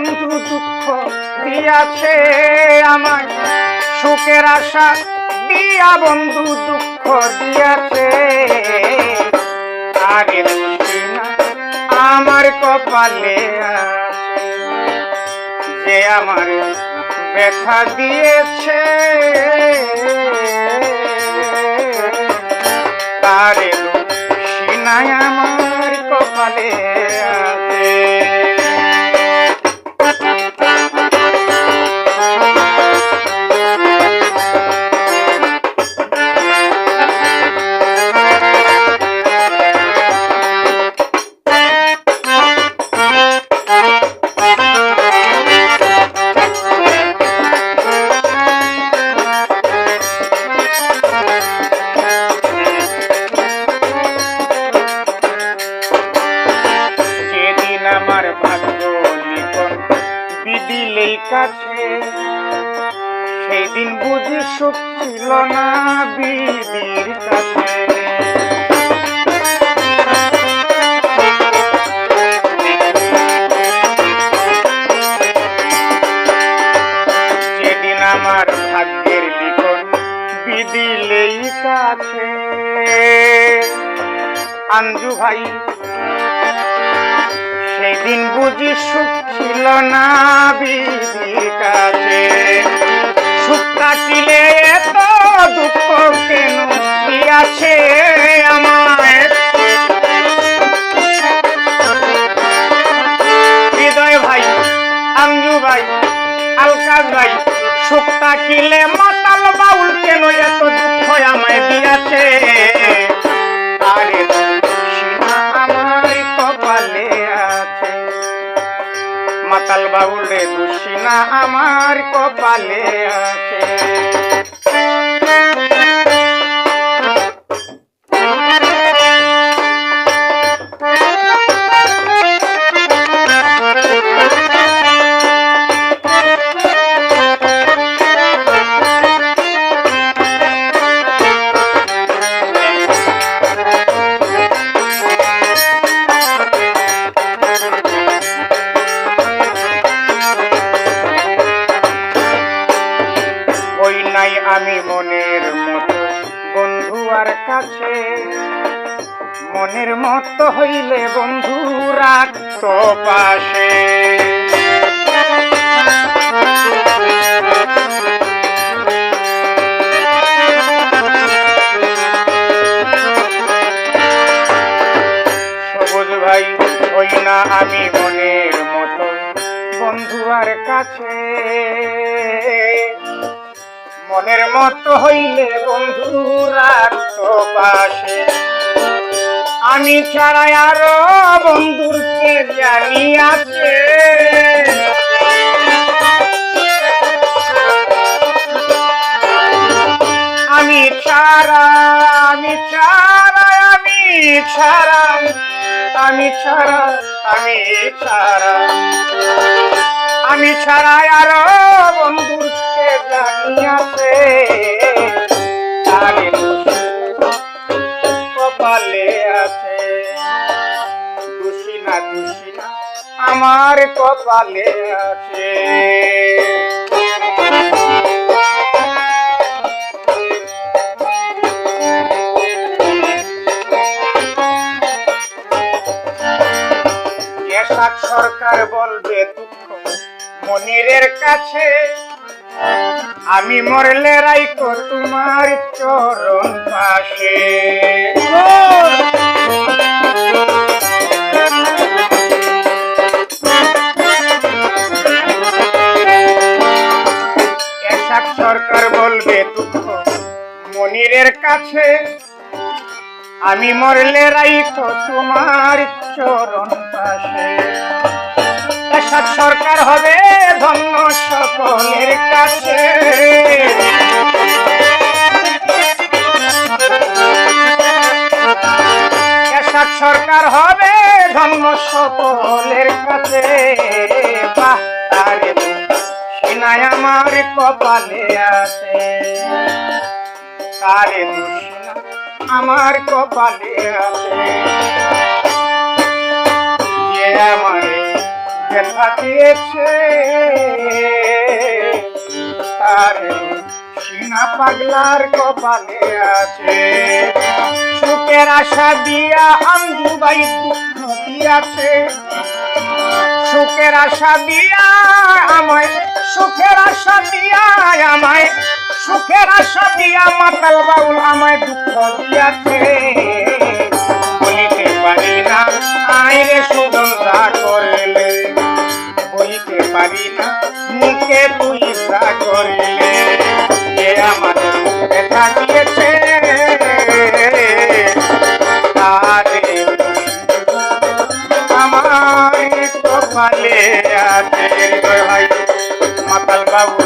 বন্ধু দুঃখ দিয়াছে আমায়, সুখের আশা দিয়া বন্ধু দুঃখ দিয়াছে। আরে দোষী না আমার কপালে আছে, যে আমার ব্যথা দিয়েছে। আরে দোষী না আমার কপালে আছে। আমার ভাগ্য লিখন বিদিলেই কাছে, সেই দিন বুঝি সুখ ছিল না বিদির কাছে। যেদিন আমার ভাগ্যের লিখন বিদিলেই কাছে, আঞ্জু ভাই সেই দিন বুঝি সুখ ছিল না বিধির কাছে। সুখ কাটিলে এত দুঃখ কেন দিয়াছে আমায়, হৃদয় ভাই, আঞ্জু ভাই, আলকাজ ভাই, সুখ কাটিলে মাতাল বাউল কেন এত দুঃখ আমায় দিয়াছে। আরে আমার কপালে আছে, মাতাল বাউল রে দোষী না আমার কপালে আছে। আমি মনের মতো বন্ধু আর কাছে, মনের মতো হইলে বন্ধু রাখত পাশে। সবুজ ভাই হই না আমি মনের মতো বন্ধু আর কাছে, মনের মতো হইলে বন্ধু রাখত পাশে। আমি ছাড়া আরো বন্ধুর কে জানি আছে, আমি ছাড়া আমি ছাড়া আমি ছাড়া আমি ছাড়া আমি ছাড়া আমি ছাড়া আরো বন্ধুর কে জানি আছে। কপালে আছে, দোষী না আমার কপালে আছে। সরকার বলবে দুঃখ মনিরের কাছে, আমি মরলে রাইখো তোমার চরণ পাশে। সরকার বলবে দুঃখ মনিরের কাছে, আমি মরলে রাইখো তোমার চরণ পাশে। এসব সরকার হবে ধন্য সকলের কাছে, এসব সরকার হবে ধন্য সকলের কাছে। বাহ তারে সিনায় আমার কপালে আছে, তারে দোষিনা আমার কপালে আছে। যে আমারে ব্যথা দিয়েছে তার সিনা পাগলার কপালে আছে। সুখের আশা দিয়া আঞ্জু ভাই দুঃখ দিয়াছে, সুখের আশা দিয়া আমায়, সুখের আশা দিয়া আমায়, সুখের আশা দিয়া মাতাল বাউল আমায় দুঃখ দিয়াছে। বলিতে পারি না আইরে সুজন যা করলে, বলিতে পারি না মুখে তুই যা করলে, যে আমাদের ব্যথা দিয়েছে তারে আমার কপালে আছে। ভাই মাতাল বাবু